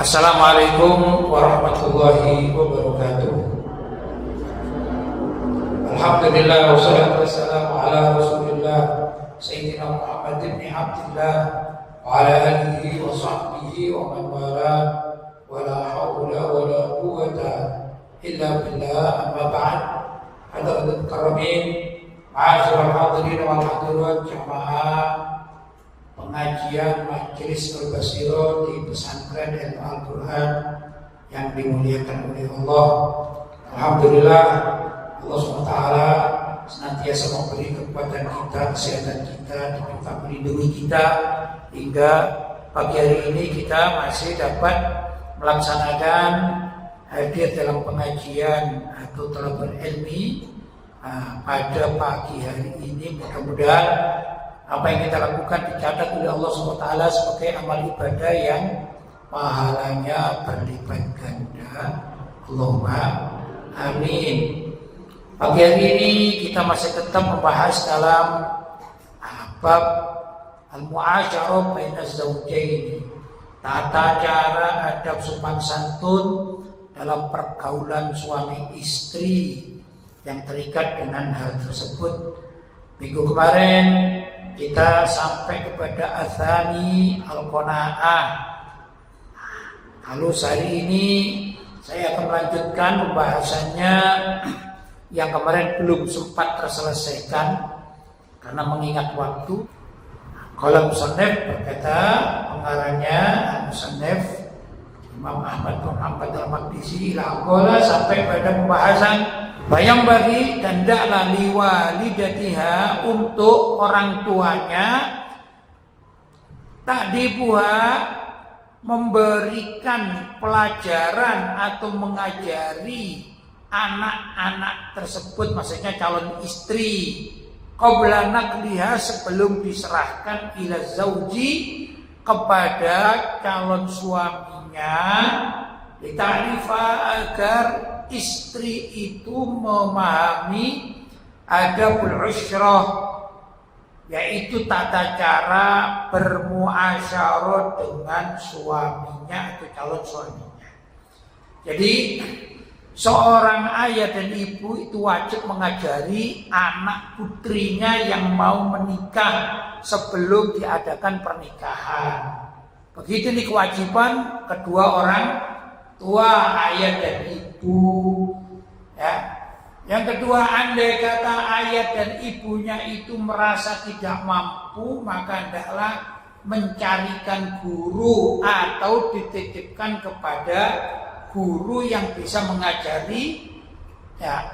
Assalamualaikum warahmatullahi wabarakatuh. Alhamdulillah wassalatu wassalamu ala Rasulillah Sayyidina Muhammad ibn Abdillah wa ala alihi wa sahbihi wa man wala wa la hawla wa la quwwata illa billah, amma ba'd. Hadirin karamin, ma'asyiral hadirin wal hadirat, jamaah pengajian Majelis Al-Basiro di Pesantren Al-Quran yang dimuliakan oleh Allah. Alhamdulillah, Allah SWT senantiasa memberi kekuatan kita, kesehatan kita, dan juga melindungi kita hingga pagi hari ini kita masih dapat melaksanakan hadir dalam pengajian atau talabul ilmi pada pagi hari ini. Mudah-mudahan apa yang kita lakukan dicatat oleh Allah SWT sebagai amal ibadah yang pahalanya berlipat ganda. Allahumma amin. Pagi hari ini kita masih tetap membahas dalam bab al-mu'asyarah baina zawjaini, tata cara adab sopan santun dalam pergaulan suami istri yang terikat dengan hal tersebut. Minggu kemarin kita sampai kepada athani al-qanaah. Lalu hari ini saya akan melanjutkan pembahasannya yang kemarin belum sempat terselesaikan karena mengingat waktu. Qala musannif, berkata pengarangnya musannif Imam Ahmad bin Muhammad al-Maqdisi, qala sampai pada pembahasan bayang bagi dan daklah liwalidatiha, untuk orang tuanya, takdibuha, memberikan pelajaran atau mengajari anak-anak tersebut, maksudnya calon istri, qabla nakliha, sebelum diserahkan ila zauji, kepada calon suaminya, dita'rifa, agar istri itu memahami adabul usyrah, yaitu tata cara bermuasyarah dengan suaminya atau calon suaminya. Jadi seorang ayah dan ibu itu wajib mengajari anak putrinya yang mau menikah sebelum diadakan pernikahan. Begitu ini kewajiban kedua orang tua, ayah dan ibu. Ya. Yang kedua, andai kata ayah dan ibunya itu merasa tidak mampu, maka hendaklah mencarikan guru atau dititipkan kepada guru yang bisa mengajari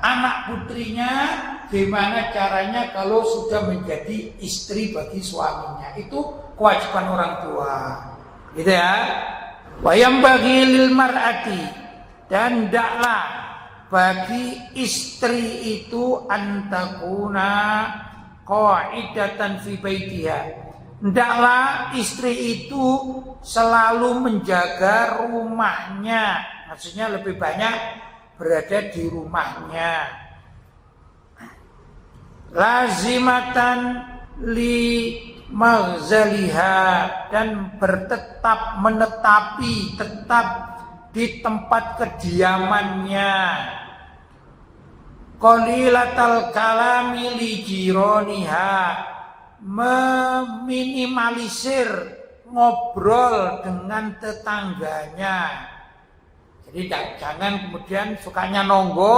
anak putrinya gimana caranya kalau sudah menjadi istri bagi suaminya. Itu kewajiban orang tua, gitu ya. Wa yambaghi lil mar'ati, dan hendaklah bagi istri itu antakuna qaidatan fi baitiha, hendaklah istri itu selalu menjaga rumahnya, maksudnya lebih banyak berada di rumahnya. Lazimatan li maghzaliha, dan menetapi tetap di tempat kediamannya. Qalilatal kalami li jironiha, meminimalisir ngobrol dengan tetangganya. Jadi jangan kemudian sukanya nonggo,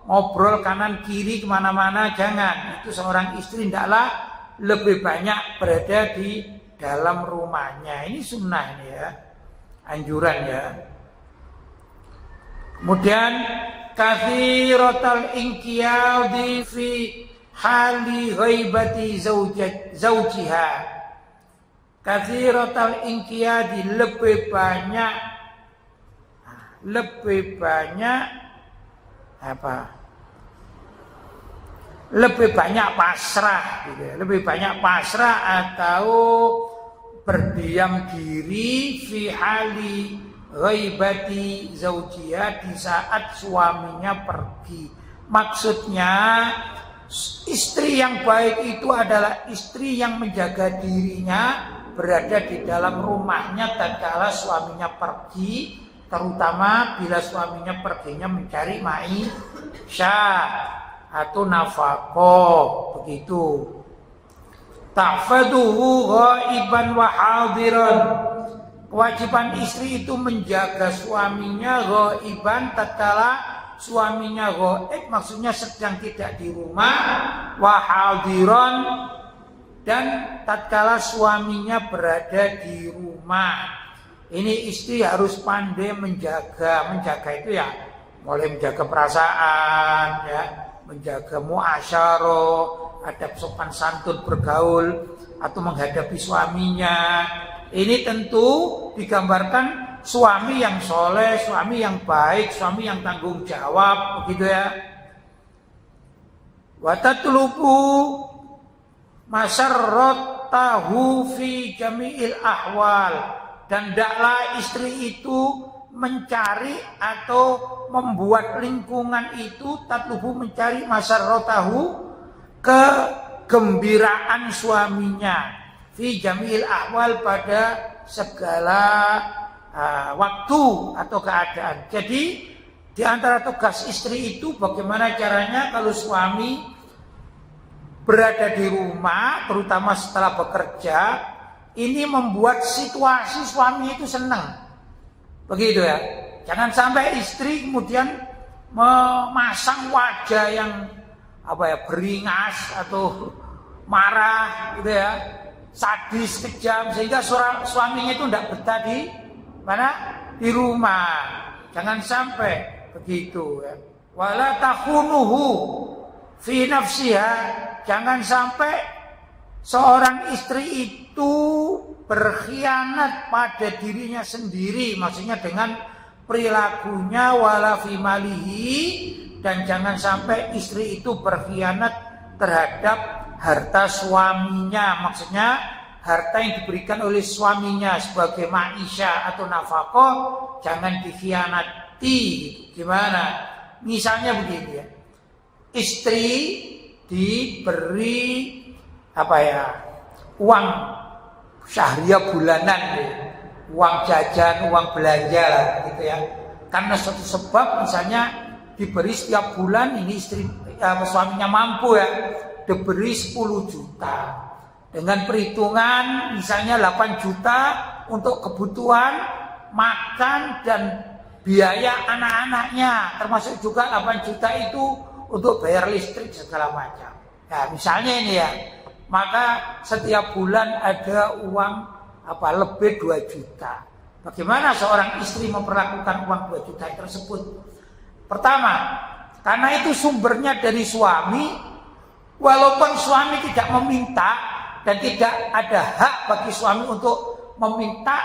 ngobrol kanan kiri kemana-mana, jangan. Itu seorang istri hendaklah lebih banyak berada di dalam rumahnya. Ini sunnah ini ya, anjuran ya. Kemudian kathiratal inqiyadi fi hali ghaibati zaujiha. Kathiratal inqiyadi, lebih banyak apa? Lebih banyak pasrah gitu ya. Lebih banyak pasrah atau berdiam diri fi hali ghaibati zaujiha, di saat suaminya pergi. Maksudnya istri yang baik itu adalah istri yang menjaga dirinya berada di dalam rumahnya tatkala suaminya pergi, terutama bila suaminya perginya mencari ma'isyah atau nafkah, begitu. Tahfaduhu ghaiban wa hadiran. Kewajiban istri itu menjaga suaminya ghaiban tatkala suaminya ghaib, maksudnya sedang tidak di rumah, wa hadiran, dan tatkala suaminya berada di rumah. Ini istri harus pandai menjaga. Menjaga itu ya mulai menjaga perasaan, ya, menjaga muasyarah, adab sopan santun bergaul atau menghadapi suaminya. Ini tentu digambarkan suami yang soleh, suami yang baik, suami yang tanggung jawab, begitu ya. Wa tatlubu masarratahu fi jami'il ahwal, dan hendaklah istri itu mencari atau membuat lingkungan itu, tatlubu mencari masarratahu, kegembiraan suaminya, fi jami'il ahwal, pada segala waktu atau keadaan. Jadi di antara tugas istri itu bagaimana caranya kalau suami berada di rumah, terutama setelah bekerja, ini membuat situasi suami itu senang, begitu ya. Jangan sampai istri kemudian memasang wajah yang beringas atau marah, gitu ya, sadis, kejam, sehingga suaminya itu tidak betah di mana, di rumah. Jangan sampai begitu ya. Wala takhunuhu fi nafsiha, jangan sampai seorang istri itu berkhianat pada dirinya sendiri, maksudnya dengan perilakunya, wala fi malihi, dan jangan sampai istri itu berkhianat terhadap harta suaminya, maksudnya harta yang diberikan oleh suaminya sebagai ma'isyah atau nafkah, jangan dikhianati. Gimana? Misalnya begini ya, istri diberi uang syahriah bulanan, uang jajan, uang belanja lah, gitu ya. Karena suatu sebab, misalnya diberi setiap bulan, ini istri suaminya mampu ya, diberi 10 juta dengan perhitungan misalnya 8 juta untuk kebutuhan makan dan biaya anak-anaknya, termasuk juga 8 juta itu untuk bayar listrik segala macam. Ya, misalnya ini ya, maka setiap bulan ada uang lebih 2 juta. Bagaimana seorang istri memperlakukan uang 2 juta tersebut? Pertama, karena itu sumbernya dari suami, walaupun suami tidak meminta dan tidak ada hak bagi suami untuk meminta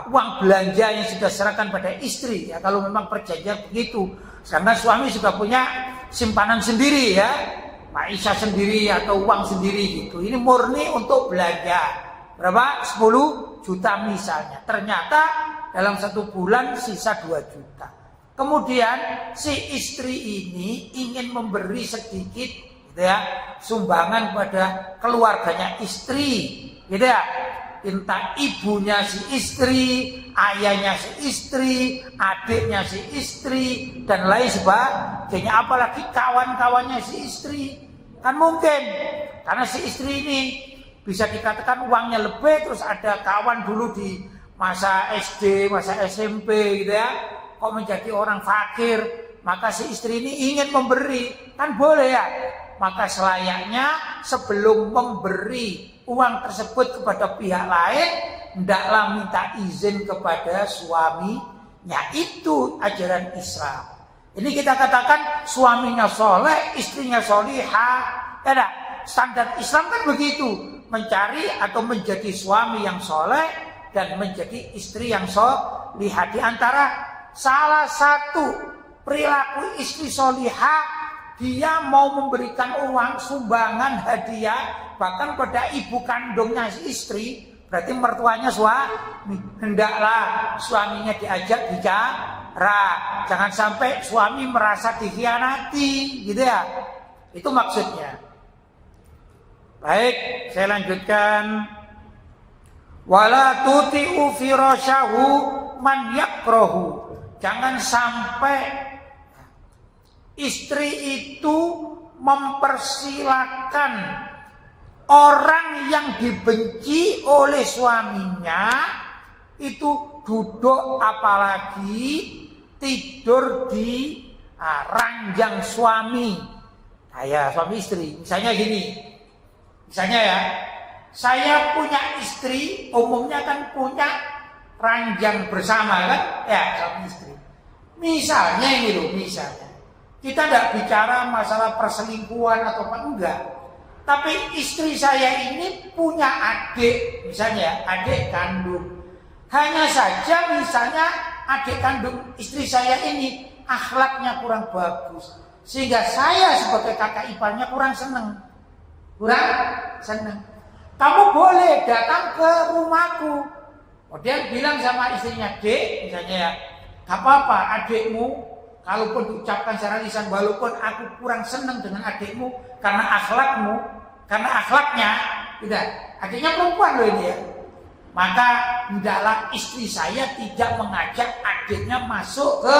uang belanja yang sudah diserahkan pada istri, ya, kalau memang perjanjian begitu. Karena suami sudah punya simpanan sendiri ya, maisha sendiri atau uang sendiri gitu. Ini murni untuk belanja. Berapa? 10 juta misalnya. Ternyata dalam 1 bulan sisa 2 juta. Kemudian si istri ini ingin memberi sedikit, gitu ya, sumbangan pada keluarganya istri, gitu ya. Entah ibunya si istri, ayahnya si istri, adiknya si istri, dan lain sebagainya. Apalagi kawan-kawannya si istri. Kan mungkin, karena si istri ini bisa dikatakan uangnya lebih, terus ada kawan dulu di masa SD, masa SMP, gitu ya, kok menjadi orang fakir, maka si istri ini ingin memberi, kan boleh ya. Maka selayaknya sebelum memberi uang tersebut kepada pihak lain, hendaklah minta izin kepada suaminya. Itu ajaran Islam. Ini kita katakan suaminya soleh, istrinya solihah. Ya, standar Islam kan begitu, mencari atau menjadi suami yang soleh dan menjadi istri yang solihah. Di antara salah satu perilaku istri solihah, dia mau memberikan uang sumbangan hadiah bahkan pada ibu kandungnya si istri, berarti mertuanya suami. Hendaklah suaminya diajak bicara, jangan sampai suami merasa dikhianati, gitu ya. Itu maksudnya. Baik, saya lanjutkan. Wala tuti'u firasyahu man yakrahu. Jangan sampai istri itu mempersilahkan orang yang dibenci oleh suaminya itu duduk apalagi tidur di ranjang suami. Ya suami istri. Misalnya gini. Misalnya ya, saya punya istri, umumnya kan punya ranjang bersama kan? Ya suami istri. Misalnya ini loh, misalnya. Kita tidak bicara masalah perselingkuhan atau apa, enggak. Tapi istri saya ini punya adik, misalnya adik kandung. Hanya saja misalnya adik kandung istri saya ini akhlaknya kurang bagus. Sehingga saya sebagai kakak iparnya kurang seneng. Kamu boleh datang ke rumahku. Kemudian bilang sama istrinya, Dek, misalnya ya, gak apa-apa adikmu, kalaupun diucapkan secara lisan, walaupun aku kurang seneng dengan adikmu, karena akhlaknya, tidak, adiknya perempuan loh ini ya. Maka hendaklah istri saya tidak mengajak adiknya masuk ke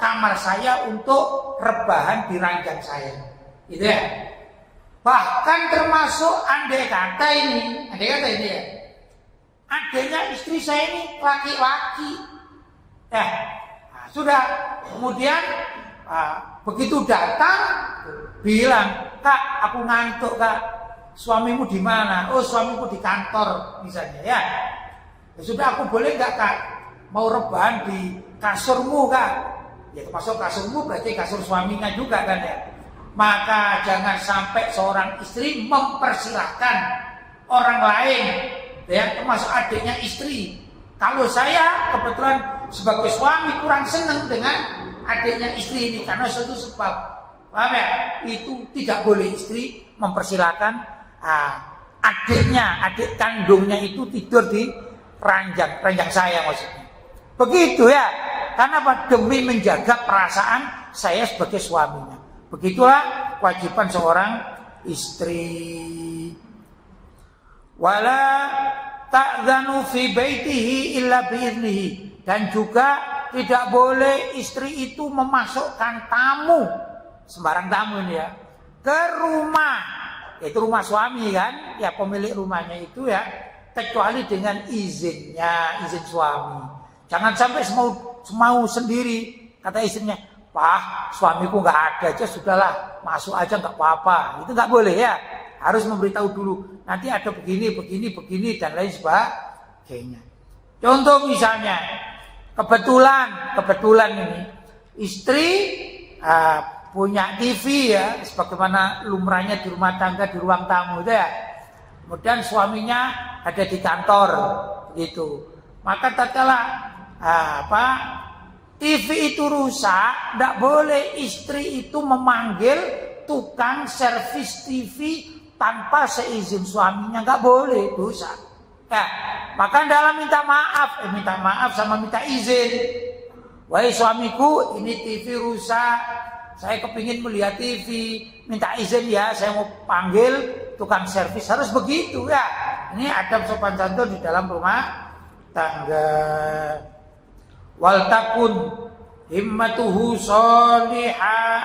kamar saya untuk rebahan di ranjang saya. Gitu ya. Bahkan termasuk andai kata ini ya. Adiknya istri saya ini laki-laki. Ya, sudah. Kemudian begitu datang bilang, "Kak, aku ngantuk, Kak. Suamimu di mana?" "Oh, suamiku di kantor," misalnya ya. Ya sudah, aku boleh nggak, Kak, mau rebahan di kasurmu, Kak? Ya termasuk kasurmu berarti kasur suaminya juga kan ya. Maka jangan sampai seorang istri mempersilahkan orang lain, ya termasuk adiknya istri. Kalau saya kebetulan sebagai suami kurang senang dengan adiknya istri ini karena suatu sebab, paham ya? Itu tidak boleh istri mempersilahkan adik kandungnya itu tidur di ranjang saya maksudnya. Begitu ya, karena apa? Demi menjaga perasaan saya sebagai suaminya. Begitulah kewajiban seorang istri. Wala ta'dzanu fi baitihi illa bi'idnihi. Dan juga tidak boleh istri itu memasukkan tamu, sembarang tamu ini ya, ke rumah. Itu rumah suami kan, ya pemilik rumahnya itu ya, kecuali dengan izin suami. Jangan sampai semau sendiri, kata istrinya, "Pak, suamiku nggak ada aja, sudahlah, masuk aja nggak apa-apa." Itu nggak boleh ya. Harus memberitahu dulu. Nanti ada begini dan lain sebagainya. Contoh misalnya, kebetulan ini istri punya TV ya, sebagaimana lumrahnya di rumah tangga di ruang tamu itu ya. Kemudian suaminya ada di kantor, gitu. Maka tatkala TV itu rusak, tidak boleh istri itu memanggil tukang servis TV tanpa seizin suaminya, nggak boleh, dosa. Ya, maka dalam minta maaf sama minta izin. "Wahai suamiku, ini TV rusak, saya kepingin melihat TV, minta izin ya, saya mau panggil tukang servis." Harus begitu ya. Ini adab sopan santun di dalam rumah tangga. Wal takun himmatuhu sholihah,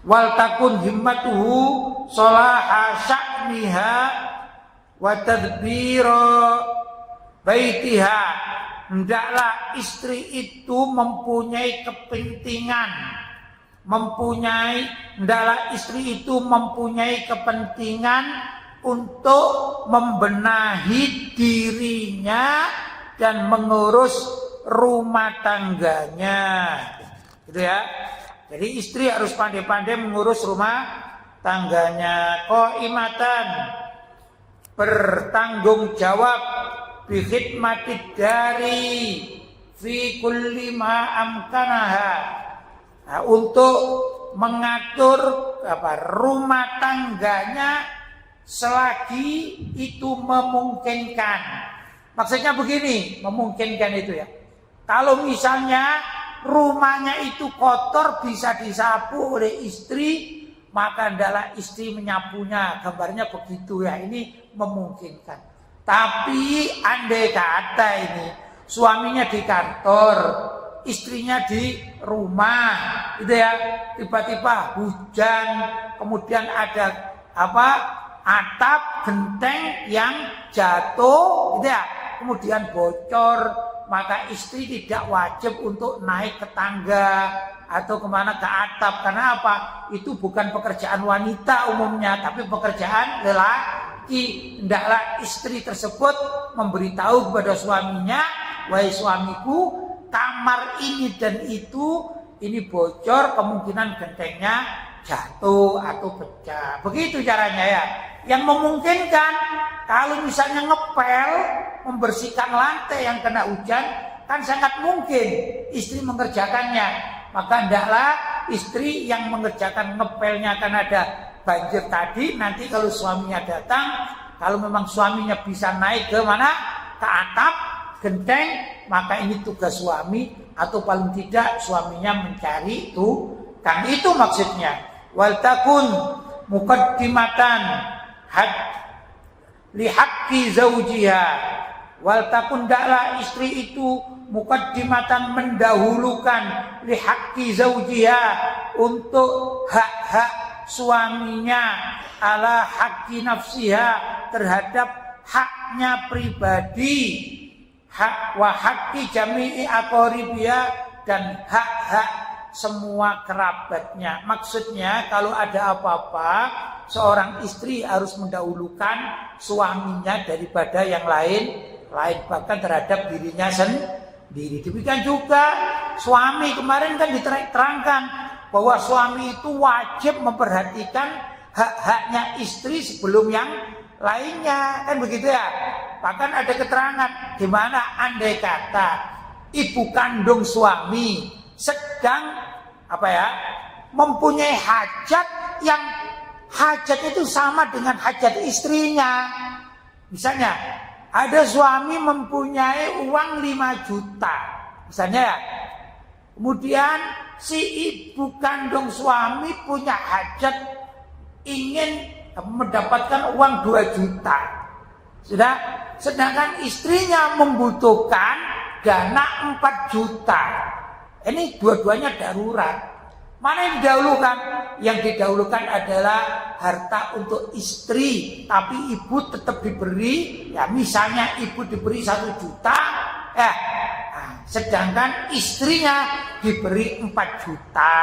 wal takun himmatuhu sholaha sya'niha wa tadbira baitiha. Hendaklah istri itu mempunyai kepentingan, untuk membenahi dirinya dan mengurus rumah tangganya, gitu ya. Jadi istri harus pandai-pandai mengurus rumah tangganya. Qaimatan, bertanggung jawab, bi khidmatid dari fi kulli ma amkanaha, untuk mengatur rumah tangganya selagi itu memungkinkan. Maksudnya begini, memungkinkan itu ya. Kalau misalnya rumahnya itu kotor bisa disapu oleh istri, maka hendaklah istri menyapunya. Gambarnya begitu ya, ini memungkinkan. Tapi andai kata ini suaminya di kantor, istrinya di rumah, gitu ya. Tiba-tiba hujan, kemudian ada atap genteng yang jatuh, gitu ya. Kemudian bocor, maka istri tidak wajib untuk naik ke tangga atau kemana ke atap. Karena apa? Itu bukan pekerjaan wanita umumnya, tapi pekerjaan lelaki. Hendaklah istri tersebut memberitahu kepada suaminya, wahai suamiku, kamar ini dan itu ini bocor, kemungkinan gentengnya jatuh atau pecah. Begitu caranya ya. Yang memungkinkan kalau misalnya ngepel, membersihkan lantai yang kena hujan, kan sangat mungkin istri mengerjakannya. Maka hendaklah istri yang mengerjakan ngepelnya karena ada banjir tadi. Nanti kalau suaminya datang, kalau memang suaminya bisa naik ke mana? Ke atap genteng, maka ini tugas suami, atau paling tidak suaminya mencari itu. Kan itu maksudnya. Wal takun muqaddimatan li haqqi zaujiha. Wal takun daklah istri itu muqaddimatan mendahulukan li haqqi zaujiha untuk hak-hak suaminya ala haqqi nafsiha terhadap haknya pribadi, hak wa haqqi jami'i aqaribiha dan hak-hak semua kerabatnya. Maksudnya kalau ada apa-apa, seorang istri harus mendahulukan suaminya daripada yang lain, bahkan terhadap dirinya sendiri. Demikian juga suami, kemarin kan diterangkan bahwa suami itu wajib memperhatikan hak-haknya istri sebelum yang lainnya, kan begitu ya. Bahkan ada keterangan di mana andai kata ibu kandung suami sedang mempunyai hajat yang hajat itu sama dengan hajat istrinya. Misalnya ada suami mempunyai uang 5 juta misalnya ya. Kemudian si ibu kandung suami punya hajat ingin mendapatkan uang 2 juta. Sudah, sedangkan istrinya membutuhkan dana 4 juta. Ini dua-duanya darurat. Mana yang didahulukan? Yang didahulukan adalah harta untuk istri, tapi ibu tetap diberi, ya misalnya ibu diberi 1 juta, sedangkan istrinya diberi 4 juta.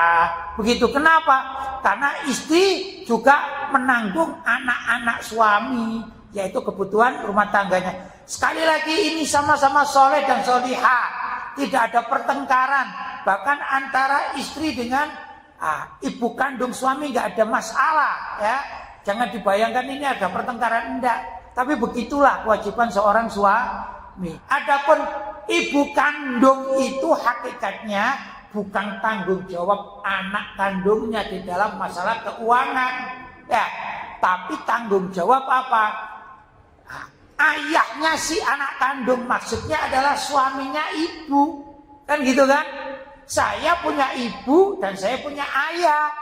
Begitu. Kenapa? Karena istri juga menanggung anak-anak suami, yaitu kebutuhan rumah tangganya. Sekali lagi ini sama-sama soleh dan solihah, tidak ada pertengkaran. Bahkan antara istri dengan ibu kandung suami nggak ada masalah, ya. Jangan dibayangkan ini ada pertengkaran, enggak. Tapi begitulah kewajiban seorang suami. Adapun ibu kandung itu hakikatnya bukan tanggung jawab anak kandungnya di dalam masalah keuangan, ya. Tapi tanggung jawab apa? Ayahnya si anak kandung, maksudnya adalah suaminya ibu, kan gitu kan? Saya punya ibu dan saya punya ayah,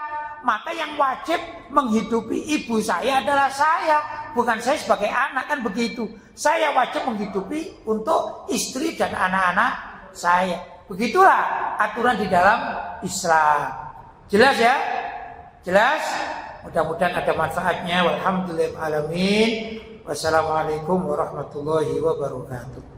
maka yang wajib menghidupi ibu saya adalah saya, bukan saya sebagai anak, kan begitu. Saya wajib menghidupi untuk istri dan anak-anak saya. Begitulah aturan di dalam Islam. Jelas ya? Jelas? Mudah-mudahan ada manfaatnya. Walhamdulillahirabbil alamin. Wassalamualaikum warahmatullahi wabarakatuh.